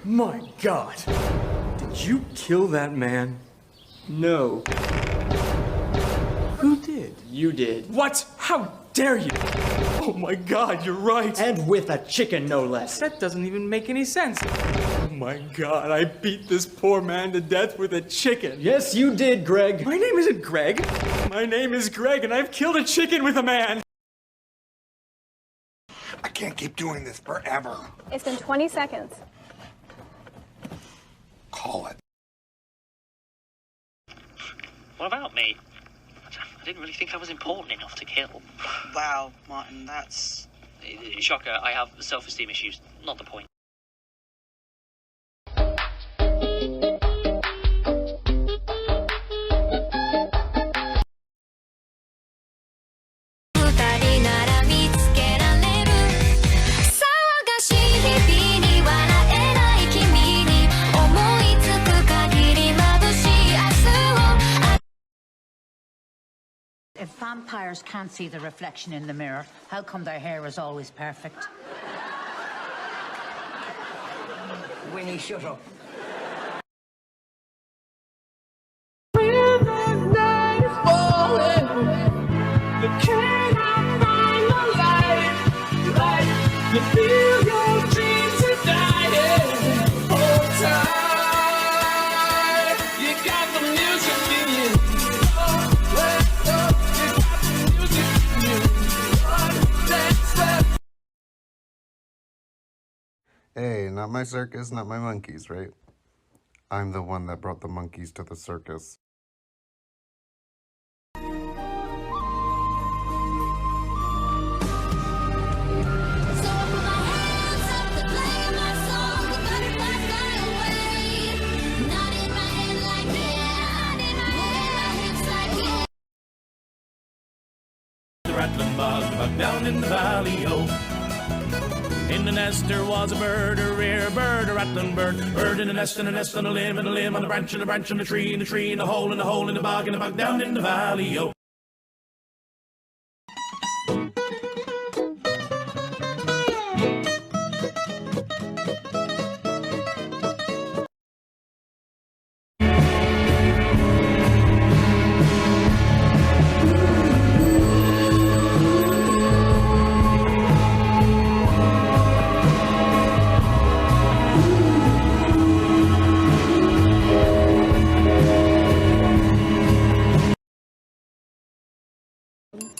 My God! Did you kill that man? No. Who did? You did. What? How dare you? Oh my God, you're right! And with a chicken, no less. That doesn't even make any sense. Oh my God, I beat this poor man to death with a chicken. Yes, you did, Greg. My name isn't Greg. My name is Greg, and I've killed a chicken with a man. I can't keep doing this forever. It's been 20 seconds. Call it. What about me? I didn't really think I was important enough to kill. Wow, Martin, that's... Shocker, I have self-esteem issues. Not the point. If vampires can't see the reflection in the mirror, how come their hair is always perfect? Winnie, shut up. Hey, not my circus, not my monkeys, right? I'm the one that brought the monkeys to the circus. Down in the valley, oh. In the nest there was a bird, a rare bird, a rattling bird. Bird in a nest, and a nest, on a limb, and a limb, on a branch, and a branch, on a tree, and a tree, and a hole, and a hole, and a bog, down in the valley, oh.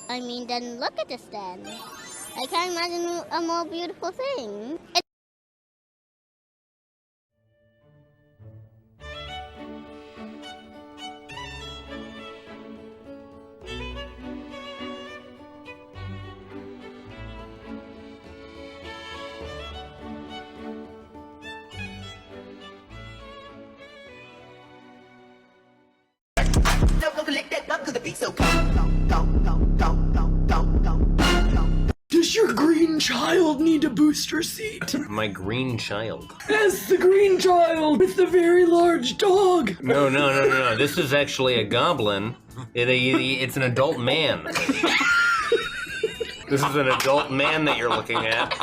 I mean, then look at this then. I can't imagine a more beautiful thing. Does your green child need a booster seat? My green child? Yes, the green child with the very large dog. No. This is actually a goblin. It's an adult man. This is an adult man that you're looking at.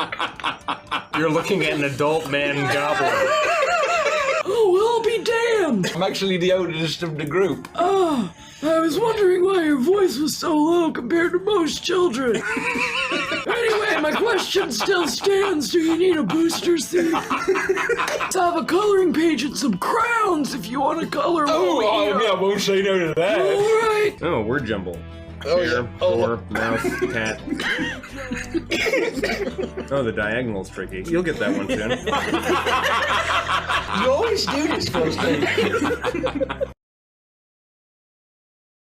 You're looking at an adult man goblin. Oh, well, I'll be damned. I'm actually the oldest of the group. Oh, I was wondering why your voice was so low compared to most children. Anyway, my question still stands. Do you need a booster seat? Let's have a coloring page and some crowns if you want to color. I won't say no to that. All right. Oh, word jumble. Oh, Chair, yeah. floor, mouse, cat. Oh, the diagonal's tricky. You'll get that one soon. You always do this first thing.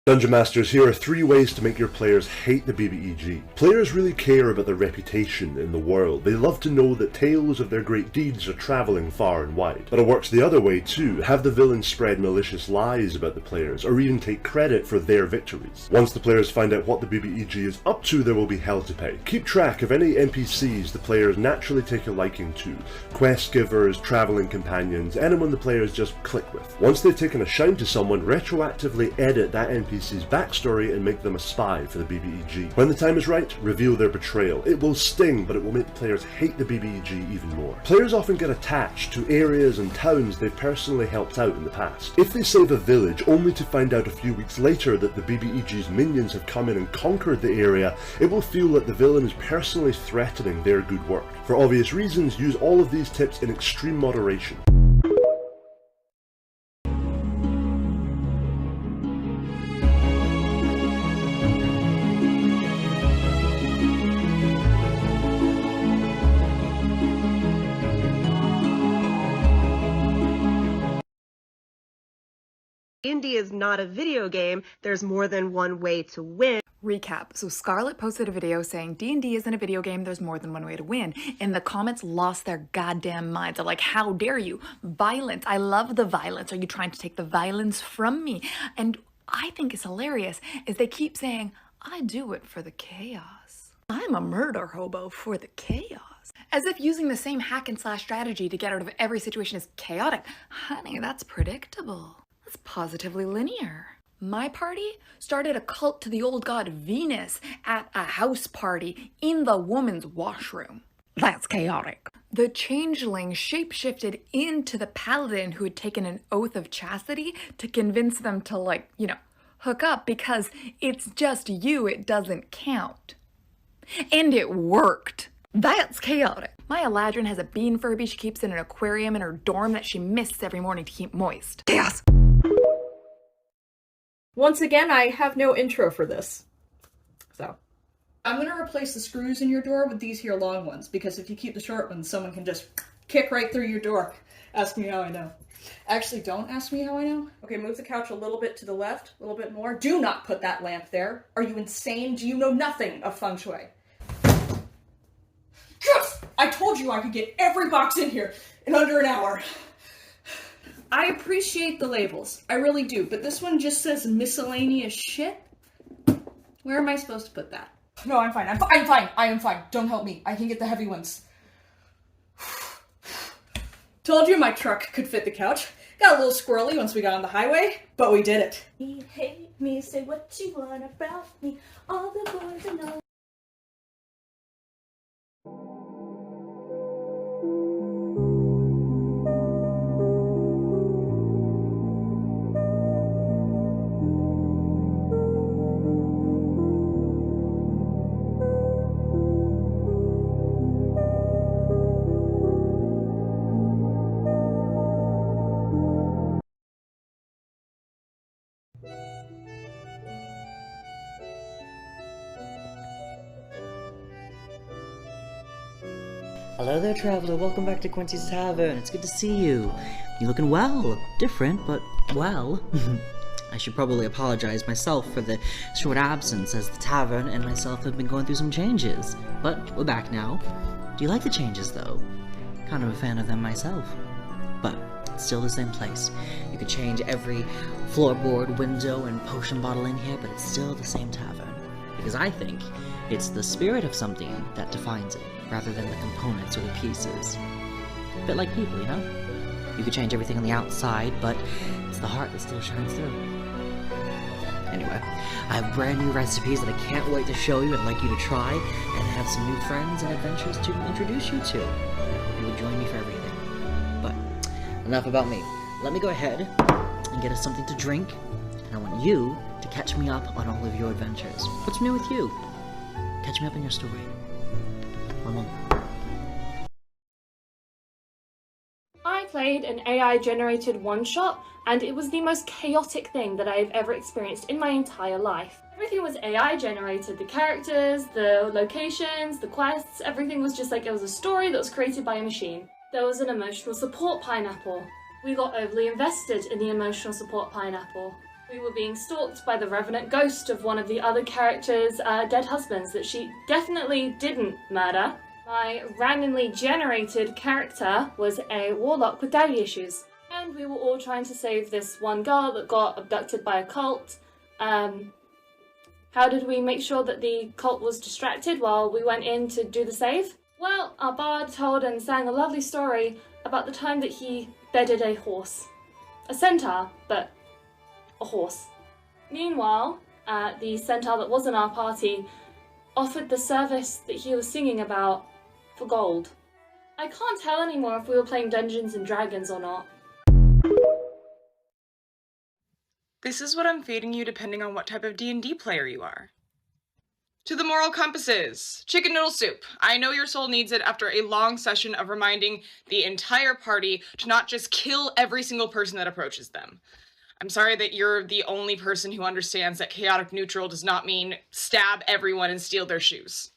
Dungeon Masters, here are 3 ways to make your players hate the BBEG. Players really care about their reputation in the world. They love to know that tales of their great deeds are travelling far and wide. But it works the other way too. Have the villains spread malicious lies about the players, or even take credit for their victories. Once the players find out what the BBEG is up to, there will be hell to pay. Keep track of any NPCs the players naturally take a liking to. Quest givers, travelling companions, anyone the players just click with. Once they've taken a shine to someone, retroactively edit that NPC NPC's backstory and make them a spy for the BBEG. When the time is right, reveal their betrayal. It will sting, but it will make the players hate the BBEG even more. Players often get attached to areas and towns they've personally helped out in the past. If they save a village only to find out a few weeks later that the BBEG's minions have come in and conquered the area, it will feel that the villain is personally threatening their good work. For obvious reasons, use all of these tips in extreme moderation. D&D is not a video game. There's more than one way to win. Recap. So Scarlett posted a video saying D&D isn't a video game, there's more than one way to win. And the comments lost their goddamn minds. They're like, how dare you? Violence. I love the violence. Are you trying to take the violence from me? And I think it's hilarious is they keep saying, I do it for the chaos. I'm a murder hobo for the chaos. As if using the same hack and slash strategy to get out of every situation is chaotic. Honey, that's predictable. That's positively linear. My party started a cult to the old god Venus at a house party in the woman's washroom. That's chaotic. The changeling shapeshifted into the paladin who had taken an oath of chastity to convince them to, like, you know, hook up because it's just you, it doesn't count. And it worked. That's chaotic. My Eladrin has a bean Furby she keeps in an aquarium in her dorm that she mists every morning to keep moist. Chaos. Once again, I have no intro for this. So, I'm gonna replace the screws in your door with these here long ones, because if you keep the short ones, someone can just kick right through your door. Ask me how I know. Actually, don't ask me how I know. Okay, move the couch a little bit to the left, a little bit more. Do not put that lamp there. Are you insane? Do you know nothing of feng shui? Yes! I told you I could get every box in here in under an hour. I appreciate the labels. I really do. But this one just says miscellaneous shit. Where am I supposed to put that? No, I'm fine. I'm fine. I am fine. Don't help me. I can get the heavy ones. Told you my truck could fit the couch. Got a little squirrely once we got on the highway, but we did it. Hate me, say what you want about me. All the boys I know. Hello there, traveler. Welcome back to Quincy's Tavern. It's good to see you. You're looking well. Different, but well. I should probably apologize myself for the short absence, as the tavern and myself have been going through some changes. But we're back now. Do you like the changes, though? Kind of a fan of them myself. But it's still the same place. You could change every floorboard, window, and potion bottle in here, but it's still the same tavern. Because I think it's the spirit of something that defines it, rather than the components or the pieces. A bit like people, you know? You could change everything on the outside, but it's the heart that still shines through. Anyway, I have brand new recipes that I can't wait to show you and like you to try, and I have some new friends and adventures to introduce you to. I hope you would join me for everything. But enough about me. Let me go ahead and get us something to drink, and I want you to catch me up on all of your adventures. What's new with you? Catch me up in your story. One moment. I played an AI-generated one-shot, and it was the most chaotic thing that I've ever experienced in my entire life. Everything was AI-generated. The characters, the locations, the quests, everything was just like it was a story that was created by a machine. There was an emotional support pineapple. We got overly invested in the emotional support pineapple. We were being stalked by the revenant ghost of one of the other characters' dead husbands that she definitely didn't murder. My randomly generated character was a warlock with daddy issues. And we were all trying to save this one girl that got abducted by a cult. How did we make sure that the cult was distracted while we went in to do the save? Well, our bard told and sang a lovely story about the time that he bedded a horse. A centaur, but a horse. Meanwhile, the centaur that was in our party offered the service that he was singing about for gold. I can't tell anymore if we were playing Dungeons and Dragons or not. This is what I'm feeding you depending on what type of D&D player you are. To the moral compasses, chicken noodle soup. I know your soul needs it after a long session of reminding the entire party to not just kill every single person that approaches them. I'm sorry that you're the only person who understands that chaotic neutral does not mean stab everyone and steal their shoes.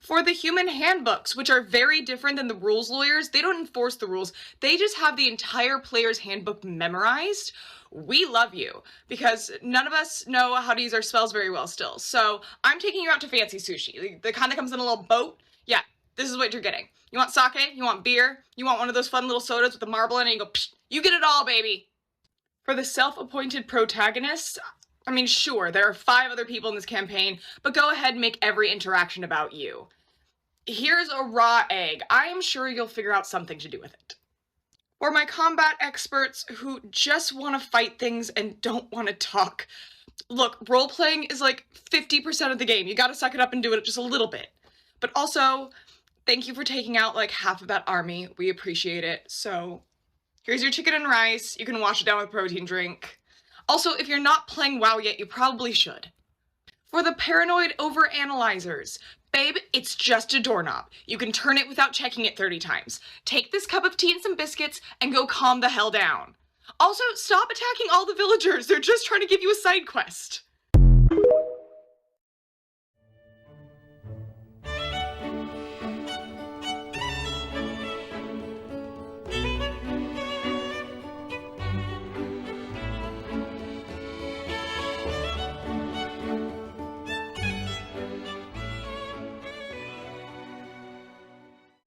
For the human handbooks, which are very different than the rules lawyers, they don't enforce the rules. They just have the entire player's handbook memorized. We love you, because none of us know how to use our spells very well still. So I'm taking you out to fancy sushi, the kind that comes in a little boat. Yeah, this is what you're getting. You want sake? You want beer? You want one of those fun little sodas with the marble in it? And you go, psh, you get it all, baby. For the self-appointed protagonists, I mean, sure, there are 5 other people in this campaign, but go ahead and make every interaction about you. Here's a raw egg. I am sure you'll figure out something to do with it. For my combat experts who just want to fight things and don't want to talk. Look, role-playing is like 50% of the game. You gotta suck it up and do it just a little bit. But also, thank you for taking out like half of that army. We appreciate it. So, here's your chicken and rice. You can wash it down with a protein drink. Also, if you're not playing WoW yet, you probably should. For the paranoid overanalyzers, babe, it's just a doorknob. You can turn it without checking it 30 times. Take this cup of tea and some biscuits and go calm the hell down. Also, stop attacking all the villagers. They're just trying to give you a side quest.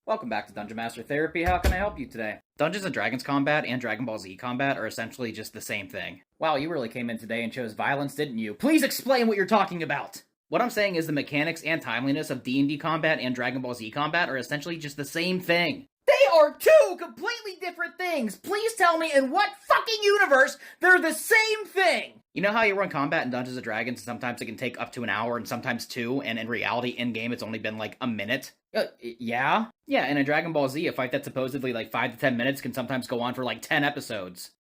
Welcome back to Dungeon Master Therapy. How can I help you today? Dungeons & Dragons combat and Dragon Ball Z combat are essentially just the same thing. Wow, you really came in today and chose violence, didn't you? Please explain what you're talking about! What I'm saying is the mechanics and timeliness of D&D combat and Dragon Ball Z combat are essentially just the same thing. They are 2 completely different things! Please tell me in what fucking universe they're the same thing! You know how you run combat in Dungeons & Dragons and sometimes it can take up to an hour and sometimes 2, and in reality, in-game it's only been like a minute? Yeah? Yeah, and in Dragon Ball Z, a fight that's supposedly like 5 to 10 minutes can sometimes go on for like 10 episodes.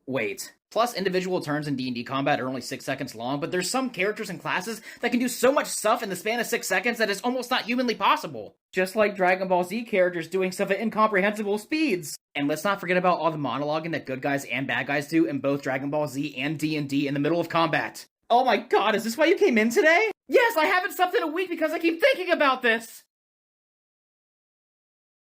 Wait. Plus, individual turns in D&D combat are only 6 seconds long, but there's some characters and classes that can do so much stuff in the span of 6 seconds that it's almost not humanly possible. Just like Dragon Ball Z characters doing stuff at incomprehensible speeds. And let's not forget about all the monologuing that good guys and bad guys do in both Dragon Ball Z and D&D in the middle of combat. Oh my god, is this why you came in today? Yes, I haven't slept in a week because I keep thinking about this!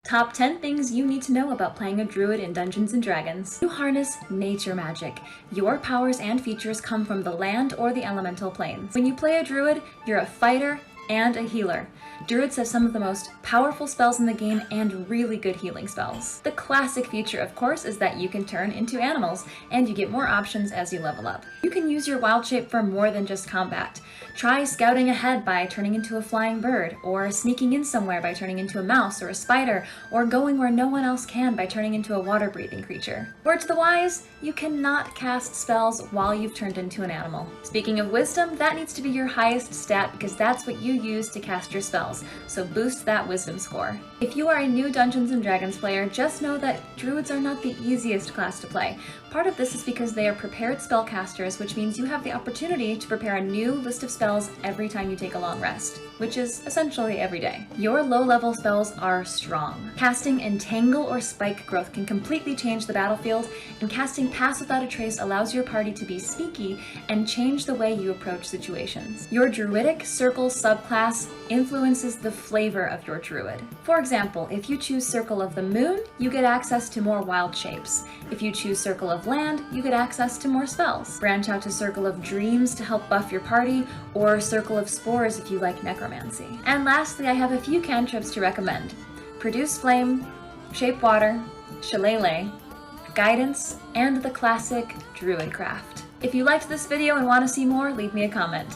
Top 10 things you need to know about playing a druid in Dungeons & Dragons. You harness nature magic. Your powers and features come from the land or the elemental planes. When you play a druid, you're a fighter and a healer. Druids have some of the most powerful spells in the game and really good healing spells. The classic feature, of course, is that you can turn into animals, and you get more options as you level up. You can use your wild shape for more than just combat. Try scouting ahead by turning into a flying bird, or sneaking in somewhere by turning into a mouse or a spider, or going where no one else can by turning into a water-breathing creature. Word to the wise, you cannot cast spells while you've turned into an animal. Speaking of wisdom, that needs to be your highest stat because that's what you use to cast your spells, so boost that wisdom score. If you are a new Dungeons & Dragons player, just know that druids are not the easiest class to play. Part of this is because they are prepared spellcasters, which means you have the opportunity to prepare a new list of spells every time you take a long rest, which is essentially every day. Your low-level spells are strong. Casting Entangle or Spike Growth can completely change the battlefield, and casting Pass Without a Trace allows your party to be sneaky and change the way you approach situations. Your Druidic Circle subclass influences the flavor of your druid. For example, if you choose Circle of the Moon, you get access to more wild shapes. If you choose Circle of Land, you get access to more spells. Branch out to Circle of Dreams to help buff your party, or Circle of Spores if you like necromancy. And lastly, I have a few cantrips to recommend. Produce Flame, Shape Water, Shillelagh, Guidance, and the classic Druid Craft. If you liked this video and want to see more, leave me a comment.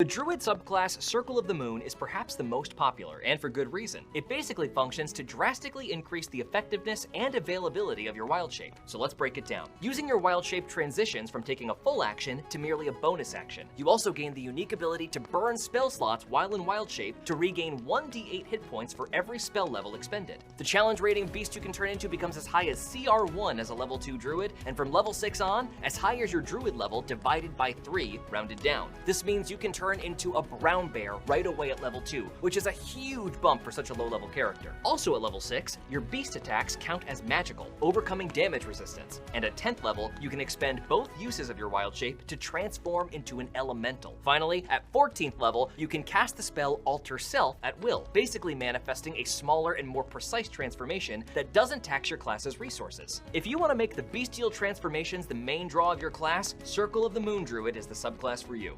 The Druid subclass Circle of the Moon is perhaps the most popular, and for good reason. It basically functions to drastically increase the effectiveness and availability of your wild shape. So let's break it down. Using your wild shape transitions from taking a full action to merely a bonus action. You also gain the unique ability to burn spell slots while in wild shape to regain 1d8 hit points for every spell level expended. The challenge rating beast you can turn into becomes as high as CR1 as a level 2 Druid, and from level 6 on, as high as your Druid level divided by 3, rounded down. This means you can turn into a brown bear right away at level 2, which is a huge bump for such a low level character. Also at level 6, your beast attacks count as magical, overcoming damage resistance, and at 10th level, you can expend both uses of your wild shape to transform into an elemental. Finally, at 14th level, you can cast the spell Alter Self at will, basically manifesting a smaller and more precise transformation that doesn't tax your class's resources. If you want to make the bestial transformations the main draw of your class, Circle of the Moon Druid is the subclass for you.